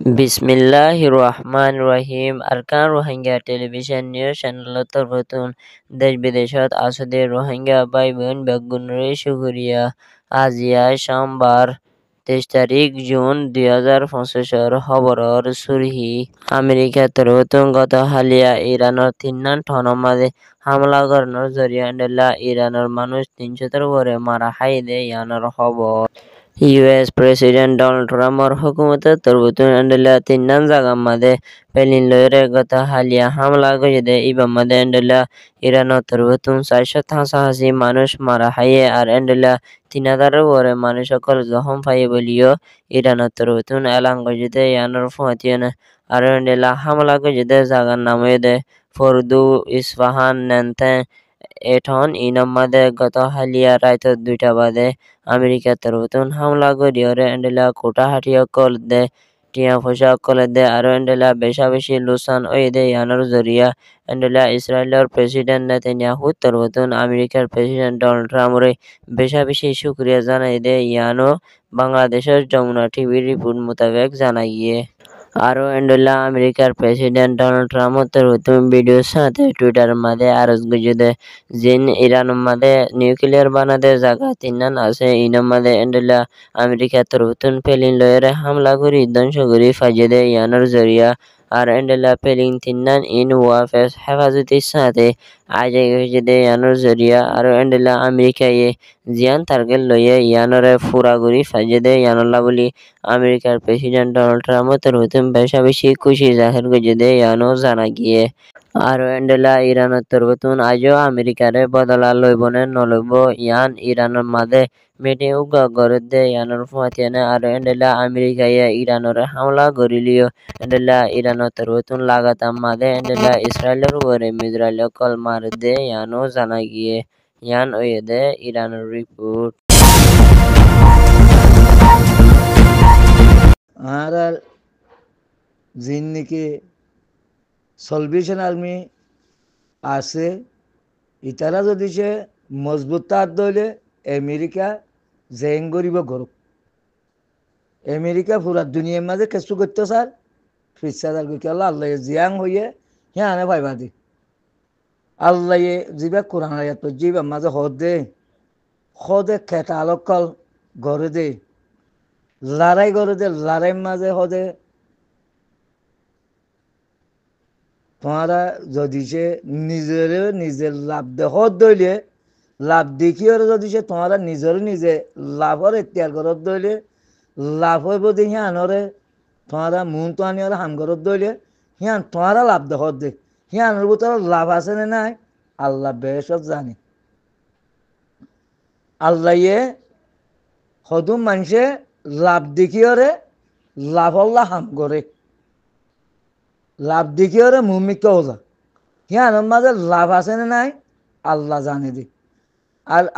বিসমিল্লাহির রহমানির রহিম। Arkan Rohingya television news চ্যানেলত নতুন দেশ বিদেশত আসুদে রোহিঙ্গা ভাই বোন বেগুনরে শুকরিয়া। আজিয়া সোমবার 23 তারিখ জুন 2025 খবরর সুরহি আমেরিকা তরফতুন গত হালিয়া ইরানের তিন্নান ঠনমাদে হামলা করানোর জরিয়া ইরানের মানুষ 300 উপরে মারা হাইদে ইয়ানোর খবর। ইউএস প্রেসিডেন্ট ডোনাল্ড ট্রাম্পর হুকুমতের তরফতুন তিন্নান জাগাম্মাদে পেলিন লয়রে গত হালিয়া হামলা গজদে ইবাম্মাদে ইরানের তরফতুন 483 মানুষ মারা হাইয়ে আর 3000 উপরে মানুষ সকল জখম পাইয়ে বলিও ইরানের তরফতুন এলান গজদে ইয়ানোর ফুয়াতিয়ান আর হামলা গজদে জাগার নামে ফরদু ইস্পাহান নেনতে এঠন ইনম্মাদে গত হালিয়া রাত 2টা বাদে আমেরিকা তরফতুন হামলা গড়িয়রে কোটা হাটিয়া কল দে টিয়া ফসা কলে দে আর বেশা বেশি লুসান ওই দে ইয়ানোর জরিয়া ইসরায়েলের প্রেসিডেন্ট নেতানিয়াহু তরফতুন আমেরিকার প্রেসিডেন্ট ডোনাল্ড ট্রাম্পরে বেশা বেশি শুক্রিয়া জানাই দে ইয়ানো বাংলাদেশের যমুনা টিভির রিপোর্ট মোতাবেক জানাই গিয়ে। আরও আমেরিকার প্রেসিডেন্ট ডোনাল্ড ট্রাম্প তরফতুন ভিডিওর সাথে টুইটার মাঝে আরজ গুজদে জিন ইরান মাঝে নিউক্লিয়ার বানাতে জায়গা তিনান আছে ইনার মাঝে আমেরিকা তরফতুন পেলিন লয়রে হামলা করি ধ্বংস করি ফাজেদে ইয়ানোর জরিয়া আর পেলিন তিনান ইন ওয়াফেস হেফাজতির সাথে আজে গেছে ইয়ানোর জরিয়া আর আমেরিকায় জিয়ান টার্গেট লইয়ে ইয়ানোরে ফুরাগুড়ি ফাজেদে ইয়ানোল্লা বলি আমেরিকার প্রেসিডেন্ট ডোনাল্ড ট্রাম্প তরফতুন বেশা বেশি খুশি জাহির গজদে ইয়ানো জানা গিয়ে। আর ইরানের তরফতুন আজও আমেরিকারে বদলা লইবনে নলইব ইয়ান ইরানের মাঝে মেটে উগা গড়ে ইয়ানোর ফুয়াতিয়ানে আর আমেরিকায় ইরানের হামলা গড়িলিও ইরানের তরফতুন লাগাতার মাঝে ইসরায়েলের উপরে মিজরাইল কল মার দে ইয়ানো জানা গিয়ে। ইয়ান ওয়ে দে ইরানের রিপোর্ট। আর জিন নাকি সলভেশন আর্মি আছে ইতারা যদি সে মজবুত তার দলে আমেরিকা জেং গরিব গরুক আমেরিকা পুরা দুনিয়ার মাঝে কেসু করতে স্যার ফিসাদার কি আল্লাহ জিয়াং হইয়ে হ্যাঁ আনে ভাইবা দি আল্লাহ জিবা কোরআন আয়াত জিবা মাঝে হদে খেতা আলোকল গড়ে দে লড়াই গড়ে দে লড়াই মাঝে হদে তোমারা যদি সে নিজের লাভ দেহ দইলে লাভ দেখিও যদি সে তোমারা নিজে লাভর এখতিয়ার করত দইলে লাভ হইব দি হিয়ানরে তোমারা মন তো আনি হাম করত দইলে হিয়ান তোমারা লাভ দেহ দে হিয়ানোর ভিতরে লাভ আছে না নাই আল্লাহ বেশত জানে। আল্লাহ সদু মানুষে লাভ দেখিওরে লাভ আল্লাহ হাম করে লাভ দেখিওরে মুমিক হলা হিয়ানোর মাঝে লাভ আছে না নাই আল্লাহ জানে দি।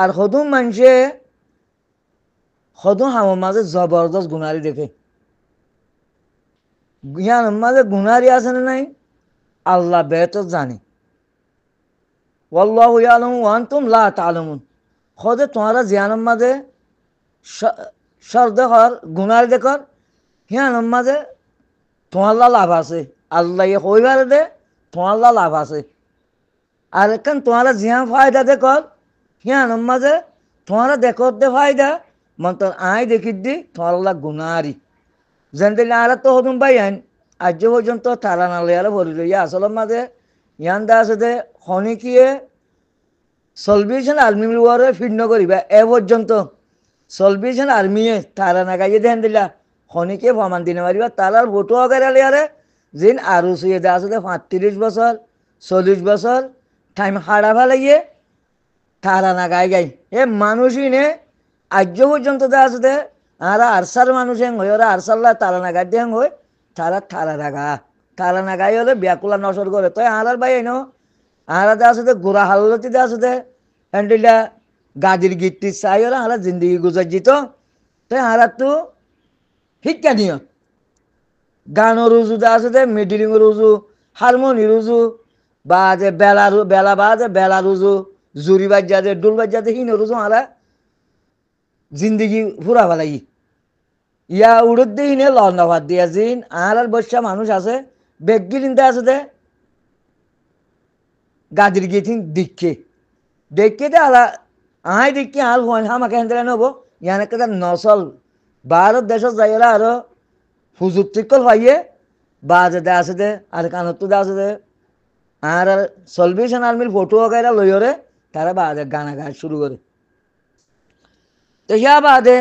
আর সদু মানুষে সদু হামের মাঝে জবরদস্ত গুণারি দেখে হিয়ানোর মাঝে গুণারি আছে না নাই আল্লাহ বেহতর জানে। ওয়াল্লাহু ইয়ালামু ওয়া আনতুম লা তা'লামুন খোদে তোমারা জিয়ানোর মাঝে সর্দকর গুণারি দেখর হিয়ানোর মাঝে তোমার লাভ আছে আল্লাহ হইবার দে তোমার লাভ আছে। আর এখন তোমারা জিয়া ফায়দা দেখর হিয়ানোর মাঝে তোমারা দেখর দে ফায়দা মন্ত আই দেখি দি তোমার গুণারি যেন দিলে আর তো হতুন ভাই আইন আজ পর্যন্ত তারা নালিয়ারে ভরি লইয়া আসলের মাঝে ইয়ান দা আছে দে খনিকিয়ে সলভেশন আর্মি ওয়ারে ফিড নকরিবা এ পর্যন্ত সলভেশন আর্মিয়ে তারা নাগাইয়ে দেন দিলা খনিকে ফমান দিনে মারিবা তারার ভোটো আগারে যেন আরো সুয়ে দে আছে 35 বছর 40 বছর টাইম হারা ফেলাইয়ে তারা নাগাই গাই এ মানুষই নে আজ পর্যন্ত দে আছে দে আর আরসার মানুষ হেং হয় ওরা আরসাল্লা তারা নাগাই দেং হয় তারা নাগাই হলে ব্যাকুলা নসর করে তো আর ভাই এনো আরা দে আছে দে গোড়া হালতি দে আছে দে হ্যান্ডিলা গাদির গিট্টি চাই ওরা হারা জিন্দগি গুজার জিত তো হারা তো শিক্ষা নিয় গানের রুজু দে আছে দে মিডিলিং রুজু হারমোনি রুজু বা যে বেলা বা যে বেলা রুজু জুরি বাজ্যা দে ডুল বাজ্যা দে হিন রুজু হারা জিন্দগি ফুরা ফেলাই ইয়া উড়ুদ্দি ইনে লন্ডাবাদ দিয়া জিন আর বসা মানুষ আছে বেগগিলিনতে আছে দে গাদির গিয়ে দিচ্ছে দেখে দে আলা আই দেখি আর হন আমাকে হেন্দ্রে নেবো ইয়ানে কেটে নসল ভারত দেশত যাইরা আরো হুজুর তিকল ভাইয়ে বাজে দে আছে দে আর কানত্তু দে আছে দে আর সলভেশন আর্মির ফটো वगैरह লইরে তারা বাজে গানা গায় শুরু করে তো ইয়া বাদে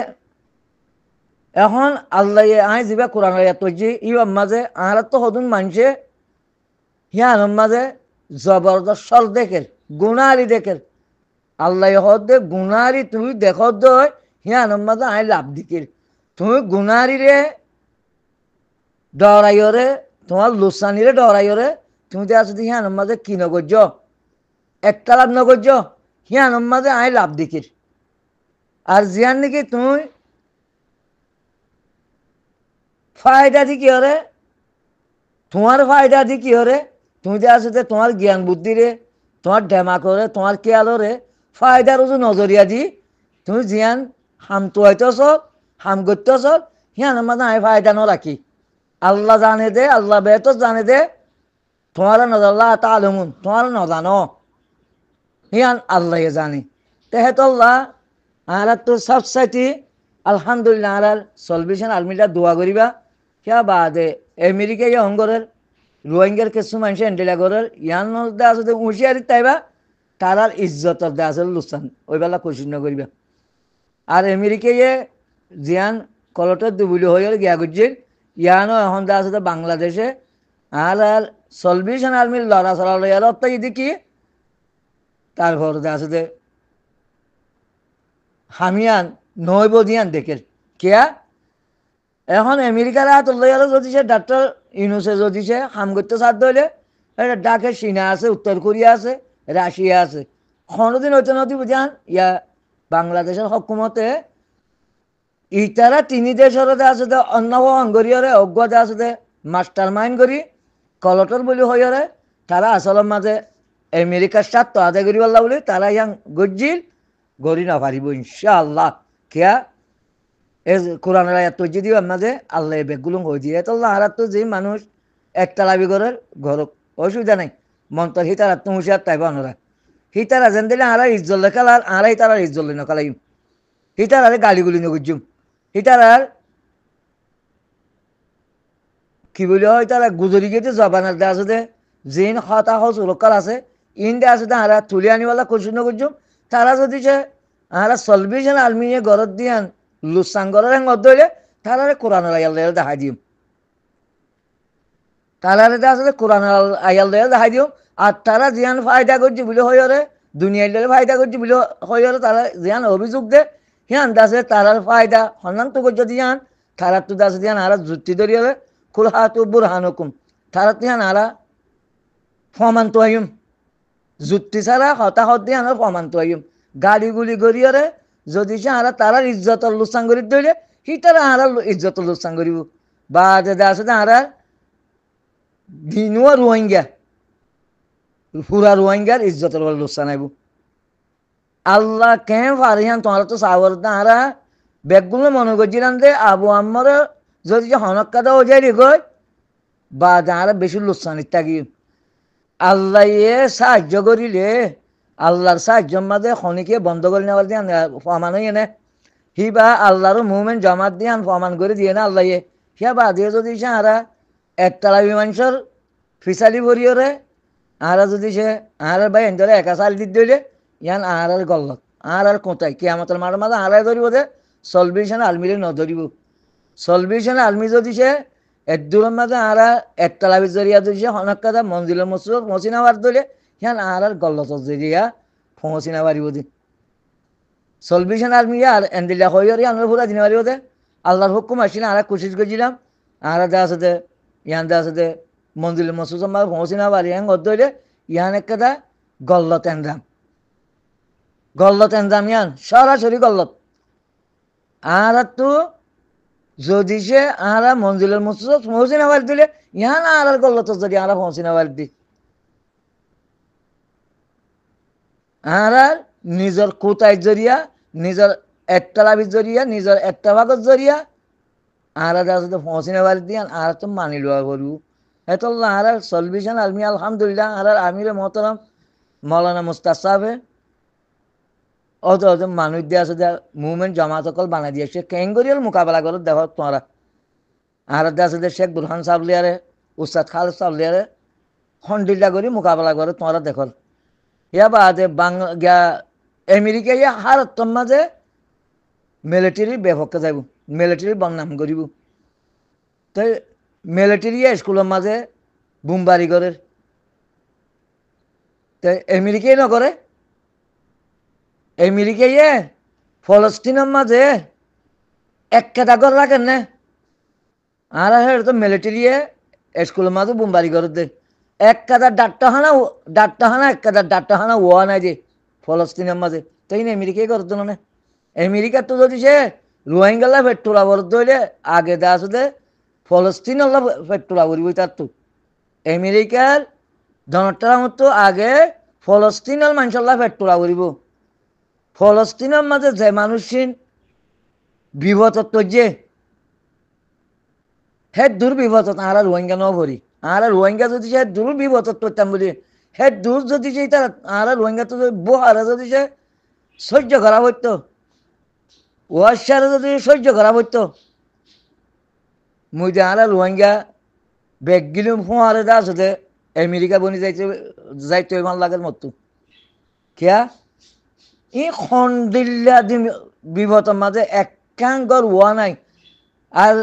এখন আল্লাহ আই যিবা কোরআন আয়াত যে ই মাঝে আর তো হদুন মানছে হিয়ান মাঝে জবরদস্ত সল দেখের গুণারি দেখের আল্লাহ হদে গুণারি তুমি দেখো দই হিয়ান মাঝে আই লাভ দিকির তুমি গুণারি রে ডরাইরে তোমার লুসানি রে ডরাইরে তুমি তো আসলে হিয়ান মাঝে কি নগর্য একটা লাভ নগর্য হিয়ান মাঝে আই লাভ দিকির আর জিয়ান নাকি তুমি ফায়দা দি কি হরে তোমার ফায়দা দি কি হরে তুমি যে আসলে তোমার জ্ঞান বুদ্ধি রে তোমার ডেমাক রে তোমার কেয়ালো রে ফায়দার উজু নজরিয়া দি তুমি জিয়ান হাম তুয়াইতেছ হাম করতেছ হিয়ান মাঝে আই ফায়দা ন রাখি আল্লাহ জানে দে আল্লাহ বেহতর জানে দে তোমার নজল্লাহ তালুমুন তোমার নজানো হিয়ান আল্লাহ জানি তেহেতল্লাহ আর তো সব সাইটি আলহামদুলিল্লাহ আর সলভেশন আলমিটা দোয়া করিবা কিয়া বাদে আমেরিকা ইয়া হঙ্গরের রোহিঙ্গার কিছু মানুষ এন্ডেলা করার ইয়ান মধ্যে আসলে হুঁশিয়ারি তাইবা তারার ইজ্জতর দে আসলে লুসান ওই বেলা কোশিশ করিবা আর আমেরিকা ইয়ে জিয়ান কলটের দুবুলি হয়ে গিয়া করছিল ইয়ানো এখন দে আসলে বাংলাদেশে আর আর সলভেশন আর্মির লড়া চলা লইয়ার অর্থ ইদি কি তারপর দে আসলে হামিয়ান নৈব দিয়ান দেখের কেয়া এখন আমেরিকার হাত লইয়ারও যদি সে ডাক্তার ইউনুসে যদি সে হাম করতে সাধ্য হইলে এটা ডাকে চীনা আছে উত্তর কোরিয়া আছে রাশিয়া আছে কোনোদিন হইতে নদী বুঝান ইয়া বাংলাদেশের হকুমতে ইতারা তিনি দেশের আছে অন্য অঙ্গরিয়রে অজ্ঞতে আছে মাস্টার মাইন্ড করি কলটর বলি হইরে তারা আসলের মাঝে আমেরিকার স্বার্থ আদায় করি বললা বলি তারা ইয়াং গজ্জিল গড়ি না পারিব ইনশাআল্লাহ কেয়া এ কোরআনের আয়াত তো যদি মাঝে আল্লাহ বেগগুলো হয়ে দিয়ে তো আল্লাহ তো যে মানুষ একটা লাভি ঘরের ঘর অসুবিধা নাই মন্তর হিতার তো হুঁশিয়ার তাইব আনরা হিতারা যেন দিলে আরা ইজ্জল লেখালার আরাই তারা ইজ্জল নকালাইম হিতার আরে গালিগুলি নগুজুম হিতার আর কি বলি হয় তারা গুজরি গেছে জবানের দে আছে দে জিন হতা হস লোকাল আছে ইন দে আছে আরা তুলি আনিওয়ালা কুসুন নগুজুম তারা যদি সে আরা সলভেশন আলমিয়ে গরত দিয়ান লুসাঙ্গরের হ্যাঁ মধ্যে হইলে তারারে কোরআন আয়াল দেখাই দিম তারারে আসলে কোরআন আয়াল দেখাই দিম আর তারা জিয়ান ফায়দা করছে বলে হইরে দুনিয়ার ফায়দা করছে বলে হইরে তারা জিয়ান অভিযোগ দে হিয়ান দাসে তারার ফায়দা হন্যান তো করছে দিয়ান তারা তো দাসে দিয়ান আরা যুক্তি ধরিয়ে কুলহাতু বুরহানুকুম তারা দিয়ান আরা ফমান তো আইম যুক্তি ছাড়া হতাহত দিয়ান ফমান তো আইম গাড়িগুলি গড়িয়ে যদি সে আরা তারার ইজ্জতর লুসাং করি দিলে সি তারা আরা ইজ্জতর লুসাং করিব বা যদি আসলে আরা দিনুয়া রোহিঙ্গা পুরা রোহিঙ্গার ইজ্জতর লুসান আইব আল্লাহ কে ফারিহান তোমার তো সাবর আরা বেগগুলো মনে করছিলাম যে আবু আম্মর যদি হনকাদা ও যাই রেখো বা যারা বেশি লুসানিত থাকি আল্লাহ সাহায্য করিলে আল্লাহর সাহায্য মাঝে খনিকে বন্ধ করে নেওয়ার দিয়ে ফমান হয়ে নে হি বা আল্লাহর মুভমেন্ট জমাত দিয়ে ফমান করে দিয়ে না আল্লাহ হিয়া বা দিয়ে যদি সে আরা একতলা বিমানসর ফিসালি ভরিয়রে আরা যদি সে আর ভাই এনতরে একা চাল দিতে দিলে ইয়ান আর গল্লত আর কোথায় কি আমাদের মার মাঝে আড়াই ধরিব দে সলভেশন আলমিরে নধরিব সলভেশন আলমি যদি সে এক দূরের মাঝে আরা একতলা জরিয়া যদি সে হনকাদা মঞ্জিলের মসজিদ মসিনাবার ধরে ইয়ান আর গল্লত জরিয়া ফসিনা পারিব দি সলভেশন আলমি আর এন্দিলা হইয়ারি আমরা পুরা দিনে পারিব দে আল্লাহর হুকুম আসিলে আর কোশিশ করছিলাম আর দে আছে দে ইয়ান দে আছে দে মঞ্জিলের মসজিদ ফসিনা পারি হ্যাঁ ধরে ইয়ান একটা গল্লত এনরাম গল্লত এনজাম ইয়ান সরাসরি গল্লত আর তো যদি সে আরা মঞ্জিলের মসজিদ পৌঁছিনা বাড়ি দিলে ইহান আর গল্লত যদি আরা পৌঁছিনা বাড়ি দি আর নিজের কোথায় জরিয়া নিজের একটা লাভের জরিয়া নিজের একটা ভাগের জরিয়া আরা দাস তো ফসিনে বাড়ি দিয়ান আর তো মানি লওয়া করবো এত আর সলভিশন আলমি আলহামদুলিল্লাহ আর আমির মহতরম মৌলানা মুস্তাক সাহেবে অত অত মানুষ দিয়ে আছে মুভমেন্ট জামাত সকল বানাই দিয়েছে কেঙ্গরিয়াল মোকাবেলা করে দেখো তোমরা আর আছে শেখ বুরহান সাহেব লিয়ারে উস্তাদ খালেদ সাহেব লিয়ারে খন্ডিল্লা করে মোকাবেলা করে তোমরা দেখো ইয়া বাদে বাংলা আমেরিকা ইয়া হার মাঝে মিলিটারির বিপক্ষে যাব মিলিটারির বদনাম করিব তো মিলিটারি স্কুলের মাঝে বোমবারি করে তো আমেরিকাই নকরে আমেরিকাই ফলস্তিনের মাঝে এক কেটা ঘর রাখেন না আর তো মিলিটারি স্কুলের মাঝে বোমবারি করে দে এক কাদা ডাট্টাহানা এক কাদা ডাট্টাহানা ওয়া নাই যে ফলস্তিনের মাঝে তাই না আমেরিকাই করতো না আমেরিকার তো যদি সে রোহিঙ্গালা পেট্রোলা বরদ হইলে আগে দা আসলে ফলস্তিন পেট্রোলা করিব তার তো আমেরিকার ডোনাল্ড ট্রাম্প তো আগে ফলস্তিনের মানুষল্লা পেট্রোলা করিব ফলস্তিনের মাঝে যে মানুষিন বিপদত যে হে দূর বিপদত আর রোহিঙ্গা ন ভরি আর রোহিঙ্গা যদি সে দূর বিপদত করতাম বলি হে দূর যদি সে তার আর রোহিঙ্গা তো বোহারা যদি সে সহ্য করা হইতো ওয়াশারে যদি সহ্য করা হইতো মুই আর রোহিঙ্গা বেগ গিলুম ফোঁয়ারে দা আছে আমেরিকা বনি যাইতে ভাল লাগার মতো কিয়া ই খন্ডিল্লা বিপদের মাঝে একাঙ্গর ওয়া নাই আর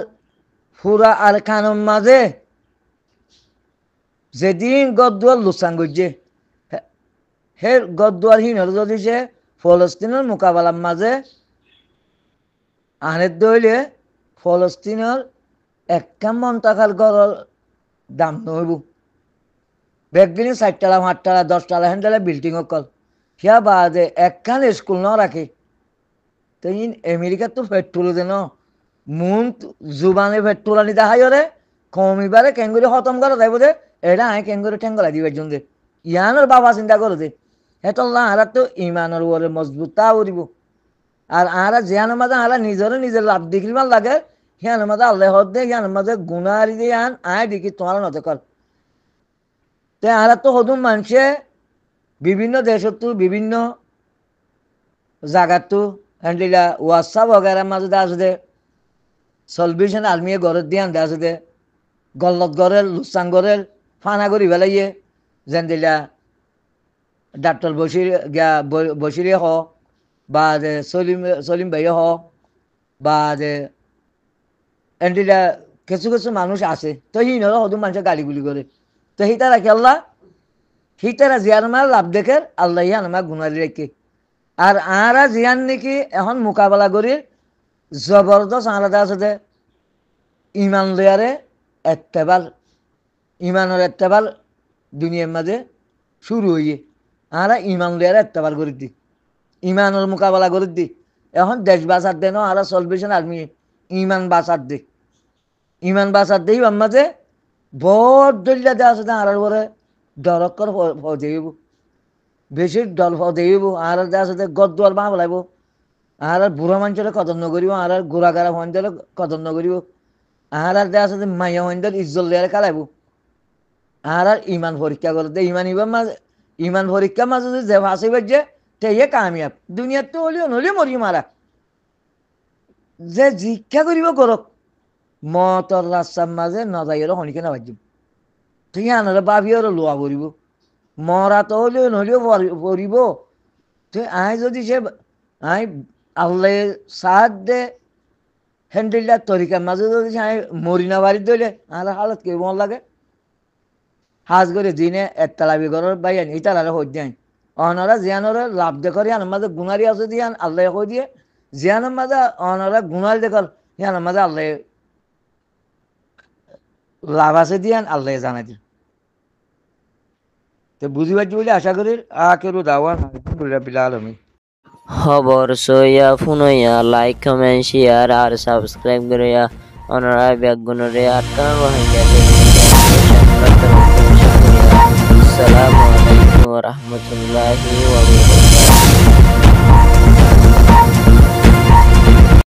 ফুরা আর খানের মাঝে যেদিন গদুয়ার লুসান গজে হে গদুয়ার হিনর যদি সে ফলস্তিনের মোকাবেলার মাঝে আনের দইলে ফলস্তিনের একটা মন্তাকার গড়ের দাম নহব বেগদিনই 4 তলা 5 তলা 10 তলা হ্যান্ডেলে বিল্ডিং অকল সিয়া বাদে একখান স্কুল ন রাখে তো ইন আমেরিকার তো পেট্রোল দেন মুন জুবানে পেট্রোল আনি দেখাই রে কমিবারে কেঙ্গুরি খতম করে যাইব দে এটা আয় কেঙ্গুরি ঠেঙ্গলা দিবার জন্য দে ইয়ানোর বাবা চিন্তা করে দে হেতল্লা আরা তো ইমানের ওরে মজবুত তা উড়িব আর আরা জিয়ানোর মাঝে আরা নিজের লাভ দেখিবার লাগে হিয়ানোর মাঝে আল্লাহ হদ দে হিয়ানোর মাঝে গুণারি দিয়ে আন আয় দেখি তোমার নতে কর তে আরা তো হদুম মানুষে বিভিন্ন দেশতো বিভিন্ন জায়গাতো হ্যান্ডিলা হোয়াটসঅ্যাপ वगैरह মাঝে দা আছে সলভিশন আলমিয়ে ঘরের দিয়ে আনতে আছে দে গল্লত ঘরের লুসান ঘরের ফানা করি বেলাইয়ে যেন দিলা ডাক্তার বসিরে হ বা যে সলিম ভাইয়ে হ বা যে এন্ডিলা কিছু কিছু মানুষ আছে তো হিনরা হদুম মানুষের গালিগুলি করে তো হিতারা খেললা হিতারা জিয়ার মার লাভ দেখে আল্লাহ ইয়ান আমার গুণারি রেখে আর আরা জিয়ান নাকি এখন মোকাবেলা করি জবরদস্ত আলাদা আছে ইমান লয়ারে এত্তেবার ইমানের এত্তেবার দুনিয়ার মাঝে শুরু হইয়ে আরা ইমান লয়ারে এত্তেবার করে দি ইমানের মোকাবেলা করে দি এখন দেশ বাঁচার দেন আরা সলভেশন আর্মি ইমান বাঁচার দে ইমান বাঁচার দেই মাঝে বড় দলিয়া দেওয়া আছে আর পরে ডরক্কর ফেব বেশি ডল ফেব আর দেওয়া আছে গদ্দুয়ার বাঁ বলাইব আর বুড়া মানুষের কদর নকরিব আর গোড়াগাড়া হইন্দের কদর নকরিব আর দেওয়া আছে মাইয়া হইন্দের ইজ্জল দেয়ারে খেলাইব আর ইমান পরীক্ষা করে দে ইমান পরীক্ষার মাঝে যে ফাঁসি বাজছে তেয়ে কামিয়াব দুনিয়ার তো হলিও নলিও মরি মারা যে শিক্ষা করিব করক মতর রাস্তার মাঝে নজাইয়েরও শনিকে নাবাজিম ঠিক আনরে বাবিওরও লোয়া পড়িব মরা তো হলেও নলিও পড়িব তুই আয় যদি সে আয় আল্লাহ সাহায্য দে হ্যান্ডেলটার তরিকার মাঝে যদি আয় মরিনা বাড়ি দিলে আর হালত কে মন লাগে হাজ করে দিনে একতলাবি ঘরের বাইয়ান ইতালারে হই দেয় অনারা জিয়ানরে লাভ দেখর ইয়ানোর মাঝে গুণারি আছে দিয়ান আল্লাহ কই দিয়ে জিয়ানোর মাঝে অনারা গুণারি দেখর ইয়ানোর মাঝে আল্লাহ লাভ আছে দিয়ান আল্লাহ জানাই দিন তো বুঝি পারছি বলে আশা করি আখেরু দাওয়ান আলহামদুলিল্লাহ বিল আলামিন খবর সইয়া ফুনইয়া লাইক কমেন্ট শেয়ার আর সাবস্ক্রাইব করিয়া অনারা ব্যাগুনরে আটকান রোহিঙ্গা আসসালামু আলাইকুম ওয়া রাহমাতুল্লাহি ওয়া বারাকাতুহু।